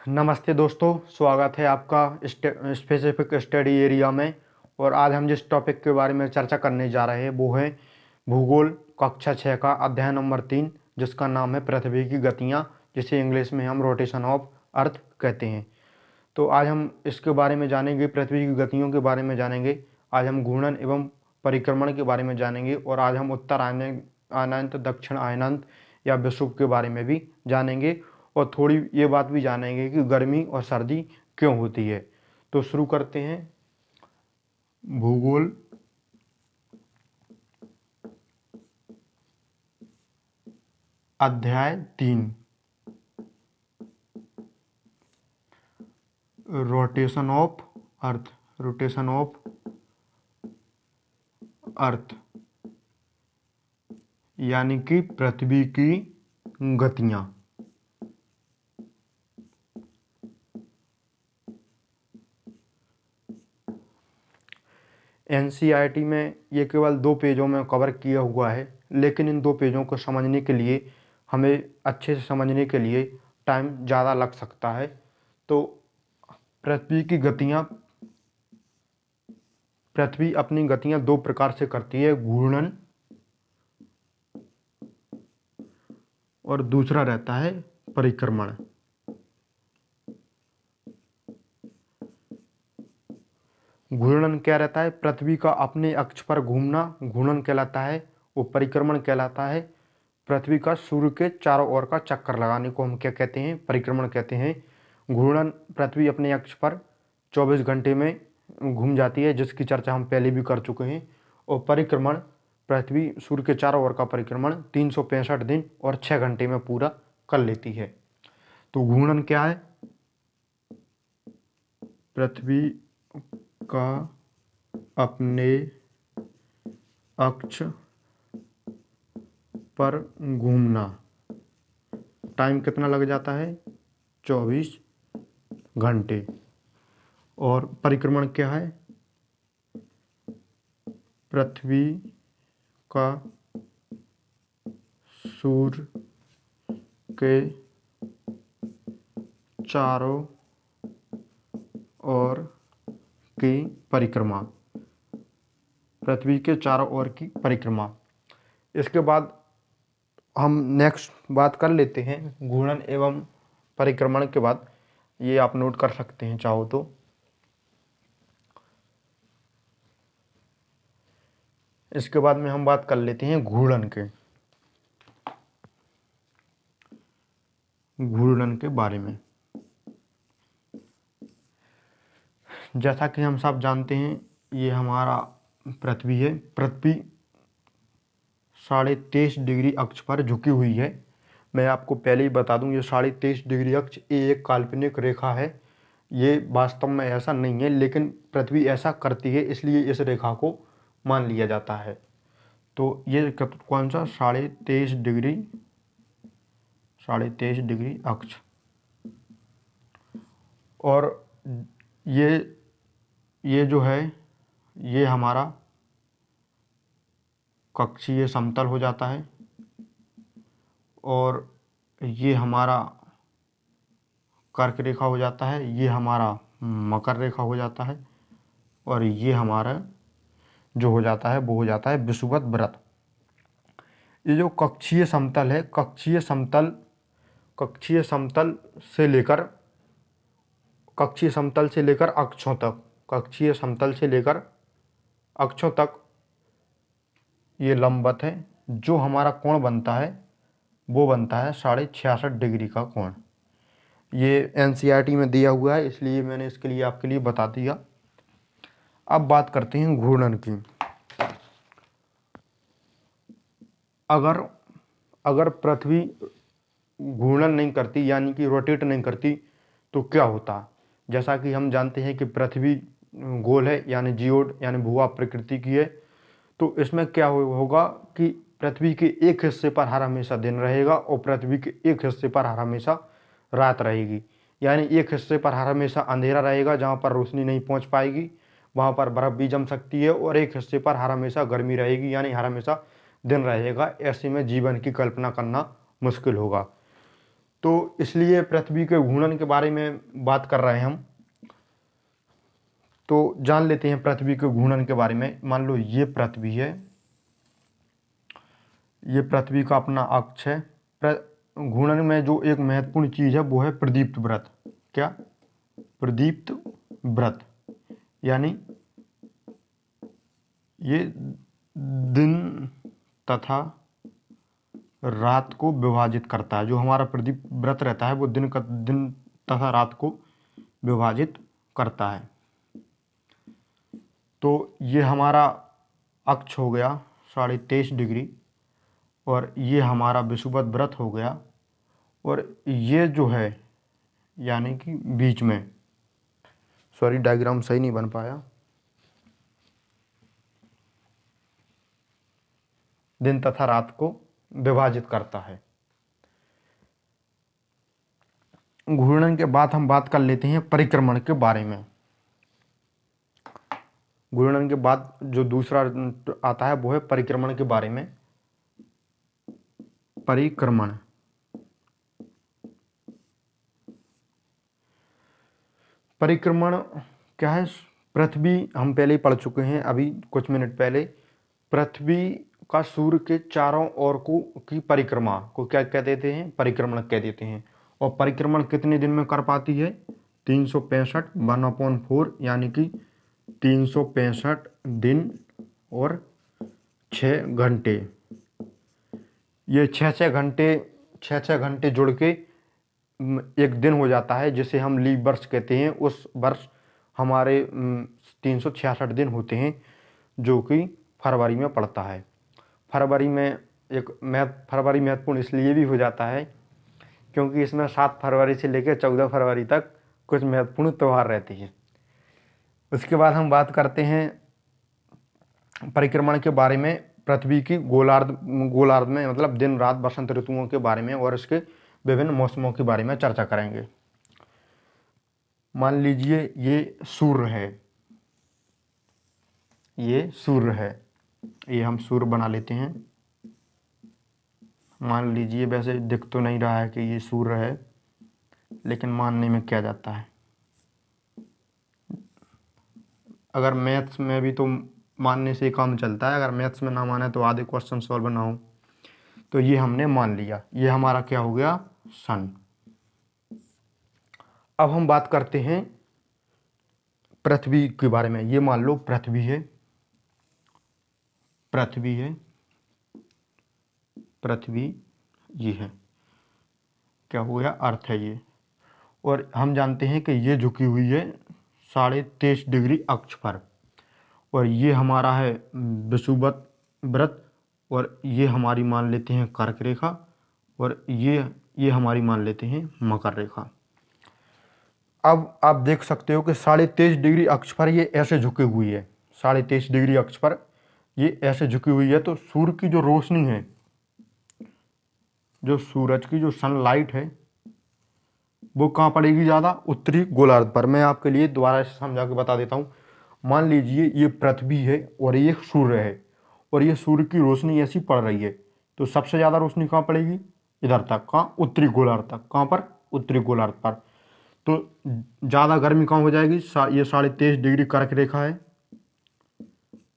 नमस्ते दोस्तों, स्वागत है आपका स्पेसिफिक स्टडी एरिया में। और आज हम जिस टॉपिक के बारे में चर्चा करने जा रहे हैं वो है भूगोल कक्षा 6 का अध्याय नंबर 3, जिसका नाम है पृथ्वी की गतियाँ, जिसे इंग्लिश में हम रोटेशन ऑफ अर्थ कहते हैं। तो आज हम इसके बारे में जानेंगे, पृथ्वी की गतियों के बारे में जानेंगे। आज हम घूर्णन एवं परिक्रमण के बारे में जानेंगे और आज हम उत्तर आयनांत, दक्षिण आयनांत या विषुव के बारे में भी जानेंगे और थोड़ी ये बात भी जानेंगे कि गर्मी और सर्दी क्यों होती है। तो शुरू करते हैं। भूगोल अध्याय 3, rotation of earth. Rotation of earth यानी कि पृथ्वी की गतियां। एनसीईआरटी में ये केवल 2 पेजों में कवर किया हुआ है, लेकिन इन 2 पेजों को समझने के लिए हमें अच्छे से समझने के लिए टाइम ज़्यादा लग सकता है। तो पृथ्वी की गतियाँ, पृथ्वी अपनी गतियाँ 2 प्रकार से करती है, घूर्णन और दूसरा रहता है परिक्रमण। घूर्णन क्या रहता है? पृथ्वी का अपने अक्ष पर घूमना घूर्णन कहलाता है। वो परिक्रमण कहलाता है पृथ्वी का सूर्य के चारों ओर का चक्कर लगाने को हम क्या कहते हैं? परिक्रमण कहते हैं। घूर्णन, पृथ्वी अपने अक्ष पर 24 घंटे में घूम जाती है, जिसकी चर्चा हम पहले भी कर चुके हैं। और परिक्रमण, पृथ्वी सूर्य के चारों ओर का परिक्रमण 365 दिन और 6 घंटे में पूरा कर लेती है। तो घूर्णन क्या है? पृथ्वी का अपने अक्ष पर घूमना। टाइम कितना लग जाता है? 24 घंटे। और परिक्रमण क्या है? पृथ्वी का सूर्य के चारों ओर की परिक्रमा। पृथ्वी के चारों ओर की परिक्रमा। इसके बाद हम नेक्स्ट बात कर लेते हैं घूर्णन एवं परिक्रमण के बाद। ये आप नोट कर सकते हैं चाहो तो। इसके बाद में हम बात कर लेते हैं घूर्णन के बारे में। जैसा कि हम सब जानते हैं, ये हमारा पृथ्वी है। पृथ्वी 23.5 डिग्री अक्ष पर झुकी हुई है। मैं आपको पहले ही बता दूं, ये 23.5 डिग्री अक्ष एक काल्पनिक रेखा है। ये वास्तव में ऐसा नहीं है, लेकिन पृथ्वी ऐसा करती है, इसलिए इस रेखा को मान लिया जाता है। तो ये कौन सा 23.5 डिग्री अक्ष। और ये जो है, ये हमारा कक्षीय समतल हो जाता है। और ये हमारा कर्क रेखा हो जाता है। ये हमारा मकर रेखा हो जाता है। और ये हमारा जो हो जाता है वो हो जाता है विषुवत वृत्त। ये जो कक्षीय समतल है, कक्षीय समतल से लेकर अक्षों तक, कक्षीय समतल से लेकर अक्षों तक ये लंबवत है। जो हमारा कोण बनता है वो बनता है 66.5 डिग्री का कोण। ये एनसीईआरटी में दिया हुआ है, इसलिए मैंने इसके लिए आपके लिए बता दिया। अब बात करते हैं घूर्णन की। अगर पृथ्वी घूर्णन नहीं करती, यानी कि रोटेट नहीं करती, तो क्या होता? जैसा कि हम जानते हैं कि पृथ्वी गोल है, यानी जियोड, यानी भूआ प्रकृति की है। तो इसमें क्या होगा कि पृथ्वी के एक हिस्से पर हर हमेशा दिन रहेगा और पृथ्वी के एक हिस्से पर हर हमेशा रात रहेगी। यानी एक हिस्से पर हर हमेशा अंधेरा रहेगा, जहाँ पर रोशनी नहीं पहुँच पाएगी, वहाँ पर बर्फ़ भी जम सकती है। और एक हिस्से पर हर हमेशा गर्मी रहेगी, यानी हर हमेशा दिन रहेगा। ऐसे में जीवन की कल्पना करना मुश्किल होगा। तो इसलिए पृथ्वी के घूर्णन के बारे में बात कर रहे हैं हम। तो जान लेते हैं पृथ्वी के घूर्णन के बारे में। मान लो ये पृथ्वी है, ये पृथ्वी का अपना अक्ष है। घूर्णन में जो एक महत्वपूर्ण चीज है वो है प्रदीप्त वृत्त। क्या? प्रदीप्त वृत्त, यानी ये दिन तथा रात को विभाजित करता है। जो हमारा प्रदीप व्रत रहता है वो दिन तथा रात को विभाजित करता है। तो ये हमारा अक्ष हो गया 23.5 डिग्री, और ये हमारा विषुवत व्रत हो गया, और ये जो है यानी कि बीच में, सॉरी डायग्राम सही नहीं बन पाया, दिन तथा रात को विभाजित करता है। घूर्णन के बाद हम बात कर लेते हैं परिक्रमण के बारे में। घूर्णन के बाद जो दूसरा आता है वो है परिक्रमण के बारे में। परिक्रमण, परिक्रमण क्या है? पृथ्वी हम पहले ही पढ़ चुके हैं, अभी कुछ मिनट पहले। पृथ्वी का सूर्य के चारों ओर की परिक्रमा को क्या कह देते हैं? परिक्रमण कह देते हैं। और परिक्रमण कितने दिन में कर पाती है? 365 1/4, यानी कि 365 दिन और 6 घंटे। ये 6 घंटे जुड़ के एक दिन हो जाता है, जिसे हम लीप वर्ष कहते हैं। उस वर्ष हमारे 366 दिन होते हैं, जो कि फरवरी में पड़ता है। फरवरी में फरवरी महत्वपूर्ण इसलिए भी हो जाता है क्योंकि इसमें 7 फरवरी से लेकर 14 फरवरी तक कुछ महत्वपूर्ण त्यौहार रहते हैं। उसके बाद हम बात करते हैं परिक्रमण के बारे में, पृथ्वी की गोलार्ध में, मतलब दिन रात बसंत ऋतुओं के बारे में और इसके विभिन्न मौसमों के बारे में चर्चा करेंगे। मान लीजिए ये सूर्य है, ये सूर्य है, ये हम सूर्य बना लेते हैं। मान लीजिए, वैसे दिख तो नहीं रहा है कि ये सूर्य है, लेकिन मानने में क्या जाता है। अगर मैथ्स में भी तो मानने से काम चलता है, अगर मैथ्स में ना माने तो आधे क्वेश्चन सॉल्व ना हो। तो ये हमने मान लिया, ये हमारा क्या हो गया? सन। अब हम बात करते हैं पृथ्वी के बारे में। ये मान लो पृथ्वी है, पृथ्वी है, पृथ्वी ये है, क्या हो गया? अर्थ है ये। और हम जानते हैं कि ये झुकी हुई है 23.5 डिग्री अक्ष पर, और ये हमारा है विषुवत व्रत, और ये हमारी मान लेते हैं कर्क रेखा, और ये हमारी मान लेते हैं मकर रेखा। अब आप देख सकते हो कि 23.5 डिग्री अक्ष पर ये ऐसे झुकी हुई है, 23.5 डिग्री अक्ष पर ये ऐसे झुकी हुई है। तो सूर्य की जो रोशनी है, जो सूरज की जो सनलाइट है, वो कहाँ पड़ेगी ज़्यादा? उत्तरी गोलार्ध पर। मैं आपके लिए दोबारा से समझा के बता देता हूँ। मान लीजिए ये पृथ्वी है और ये सूर्य है, और ये सूर्य की रोशनी ऐसी पड़ रही है, तो सबसे ज़्यादा रोशनी कहाँ पड़ेगी? इधर तक। कहाँ? उत्तरी गोलार्ध तक। कहाँ पर? उत्तरी गोलार्ध पर। तो ज़्यादा गर्मी कहाँ हो जाएगी? ये 23.5 डिग्री कर्क रेखा है,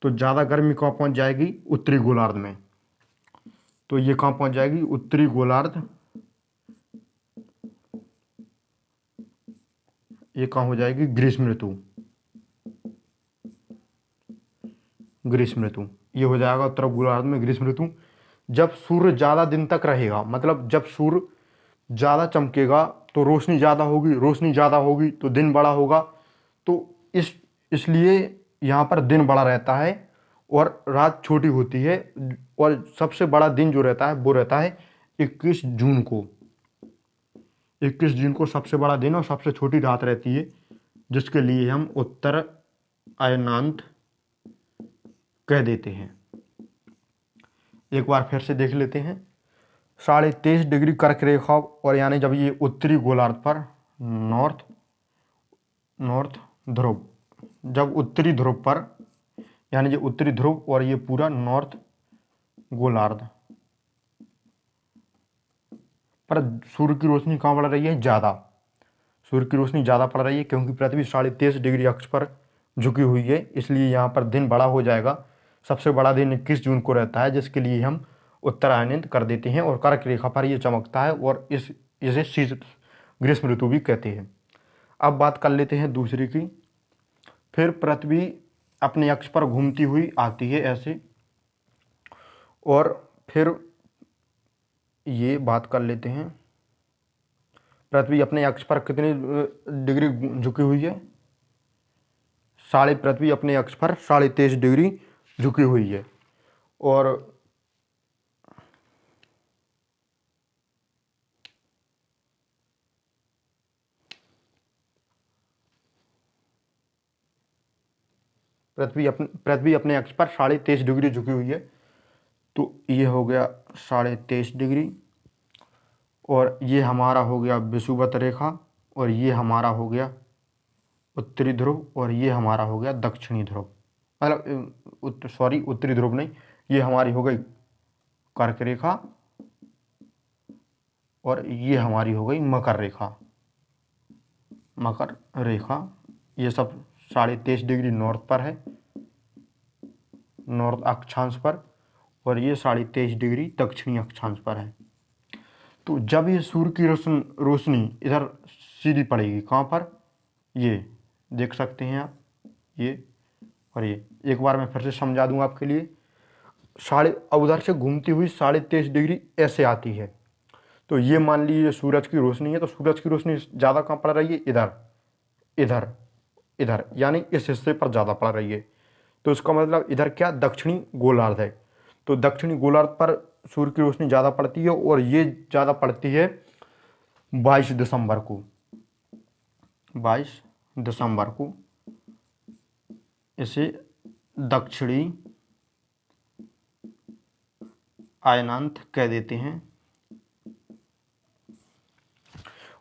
तो ज़्यादा गर्मी कहाँ पहुँच जाएगी? उत्तरी गोलार्ध में। तो ये कहाँ पहुँच जाएगी? उत्तरी गोलार्ध। ये कहाँ हो जाएगी? ग्रीष्म ऋतु। ग्रीष्म ऋतु ये हो जाएगा उत्तर गोलार्ध में ग्रीष्म ऋतु। जब सूर्य ज़्यादा दिन तक रहेगा, मतलब जब सूर्य ज़्यादा चमकेगा तो रोशनी ज़्यादा होगी, रोशनी ज़्यादा होगी तो दिन बड़ा होगा। तो इसलिए यहाँ पर दिन बड़ा रहता है और रात छोटी होती है। और सबसे बड़ा दिन जो रहता है वो रहता है 21 जून को। 21 जून को सबसे बड़ा दिन और सबसे छोटी रात रहती है, जिसके लिए हम उत्तर अयनांत कह देते हैं। एक बार फिर से देख लेते हैं। 23.5 डिग्री कर्क रेखा, और यानी जब ये उत्तरी गोलार्ध पर नॉर्थ ध्रुव, जब उत्तरी ध्रुव पर, यानी ये उत्तरी ध्रुव और ये पूरा नॉर्थ गोलार्ध पर सूर्य की रोशनी कहाँ पड़ रही है? ज़्यादा। सूर्य की रोशनी ज़्यादा पड़ रही है क्योंकि पृथ्वी 23.5 डिग्री अक्ष पर झुकी हुई है, इसलिए यहाँ पर दिन बड़ा हो जाएगा। सबसे बड़ा दिन 21 जून को रहता है, जिसके लिए हम उत्तरायनित कर देते हैं और कर्क रेखा पर ये चमकता है और इसे शीत ग्रीष्म ऋतु भी कहते हैं। अब बात कर लेते हैं दूसरी की। फिर पृथ्वी अपने अक्ष पर घूमती हुई आती है ऐसे, और फिर ये बात कर लेते हैं पृथ्वी अपने अक्ष पर कितनी डिग्री झुकी हुई है? पृथ्वी अपने अक्ष पर 23.5 डिग्री झुकी हुई है। और पृथ्वी अपने अक्ष पर 23.5 डिग्री झुकी हुई है। तो ये हो गया 23.5 डिग्री, और ये हमारा हो गया विषुवत रेखा, और ये हमारा हो गया उत्तरी ध्रुव, और ये हमारा हो गया दक्षिणी ध्रुव। मतलब सॉरी, उत्तरी ध्रुव नहीं, ये हमारी हो गई कर्क रेखा, और ये हमारी हो गई मकर रेखा। मकर रेखा ये सब 23.5 डिग्री नॉर्थ पर है, नॉर्थ अक्षांश पर, और ये 23.5 डिग्री दक्षिणी अक्षांश पर है। तो जब ये सूर्य की रोशनी इधर सीधी पड़ेगी, कहाँ पर? ये देख सकते हैं आप, ये और ये। एक बार मैं फिर से समझा दूँ आपके लिए। उधर से घूमती हुई 23.5 डिग्री ऐसे आती है। तो ये मान लीजिए सूरज की रोशनी है, तो सूरज की रोशनी ज़्यादा कहाँ पड़ रही है? इधर, इधर, इधर, यानी इस हिस्से पर ज़्यादा पड़ रही है। तो इसका मतलब इधर क्या? दक्षिणी गोलार्ध है। तो दक्षिणी गोलार्ध पर सूर्य की रोशनी ज़्यादा पड़ती है, और ये ज़्यादा पड़ती है 22 दिसंबर को। 22 दिसंबर को इसे दक्षिणी अयनांत कह देते हैं।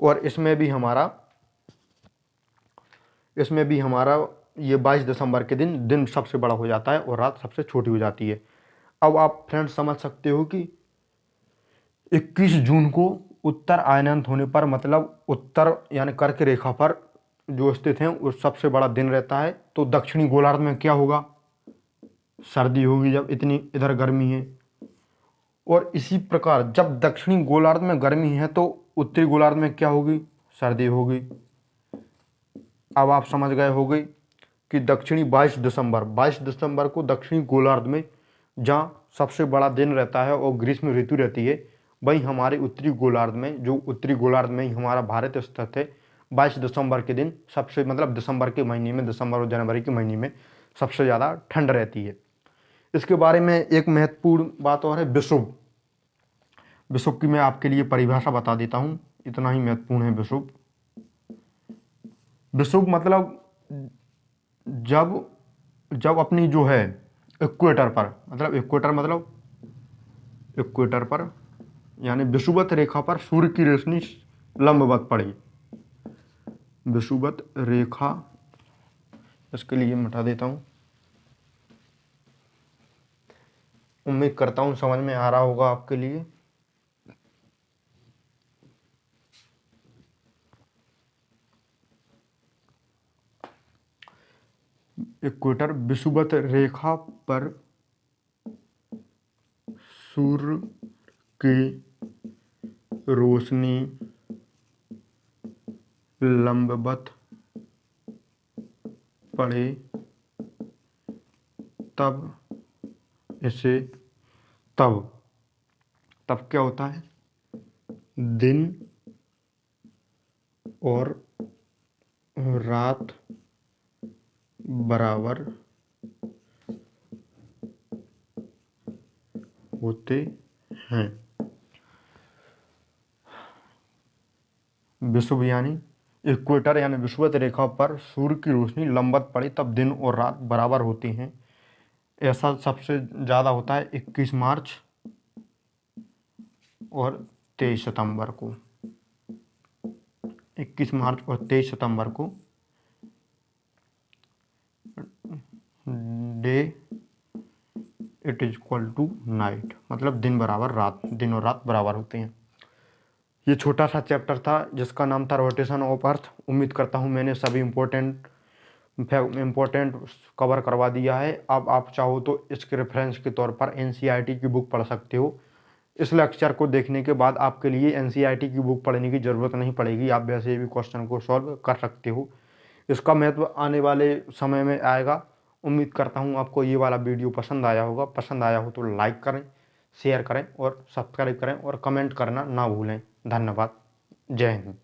और इसमें भी हमारा ये 22 दिसंबर के दिन सबसे बड़ा हो जाता है और रात सबसे छोटी हो जाती है। अब आप फ्रेंड्स समझ सकते हो कि 21 जून को उत्तर अयनांत होने पर, मतलब उत्तर यानी कर्क रेखा पर जो स्थित हैं, उस सबसे बड़ा दिन रहता है। तो दक्षिणी गोलार्ध में क्या होगा? सर्दी होगी, जब इतनी इधर गर्मी है। और इसी प्रकार जब दक्षिणी गोलार्ध में गर्मी है तो उत्तरी गोलार्ध में क्या होगी? सर्दी होगी। अब आप समझ गए होंगे कि दक्षिणी 22 दिसंबर को दक्षिणी गोलार्ध में जहाँ सबसे बड़ा दिन रहता है और ग्रीष्म ऋतु रहती है, वहीं हमारे उत्तरी गोलार्ध में, जो उत्तरी गोलार्ध में ही हमारा भारत स्थित है, 22 दिसंबर के दिन सबसे, मतलब दिसंबर के महीने में, दिसंबर और जनवरी के महीने में सबसे ज़्यादा ठंड रहती है। इसके बारे में एक महत्वपूर्ण बात और है, विषुव। विषुव की मैं आपके लिए परिभाषा बता देता हूँ, इतना ही महत्वपूर्ण है विषुव। विषुव मतलब जब अपनी जो है इक्वेटर पर, मतलब इक्वेटर पर यानी विषुवत रेखा पर सूर्य की रोशनी लंबवत पड़े। विषुवत रेखा, इसके लिए मिटा देता हूँ। उम्मीद करता हूँ समझ में आ रहा होगा आपके लिए। इक्वेटर विषुवत रेखा पर सूर्य की रोशनी लंबवत पड़े तब क्या होता है? दिन और रात बराबर होते हैं। विषुव यानी इक्वेटर यानी विषुवत रेखा पर सूर्य की रोशनी लंबवत पड़े तब दिन और रात बराबर होते हैं। ऐसा सबसे ज़्यादा होता है 21 मार्च और 23 सितंबर को। 21 मार्च और 23 सितंबर को day it is equal to night, मतलब दिन बराबर रात, दिन और रात बराबर होते हैं। ये छोटा सा चैप्टर था जिसका नाम था रोटेशन ऑफ अर्थ। उम्मीद करता हूँ मैंने सभी इम्पोर्टेंट कवर करवा दिया है। अब आप चाहो तो इसके रेफरेंस के तौर पर एनसीईआरटी की बुक पढ़ सकते हो। इस लेक्चर को देखने के बाद आपके लिए एनसीईआरटी की बुक पढ़ने की ज़रूरत नहीं पड़ेगी, आप वैसे भी क्वेश्चन को सॉल्व कर सकते हो। इसका महत्व आने वाले समय में आएगा। उम्मीद करता हूँ आपको ये वाला वीडियो पसंद आया होगा। पसंद आया हो तो लाइक करें, शेयर करें और सब्सक्राइब करें और कमेंट करना ना भूलें। धन्यवाद। जय हिंद।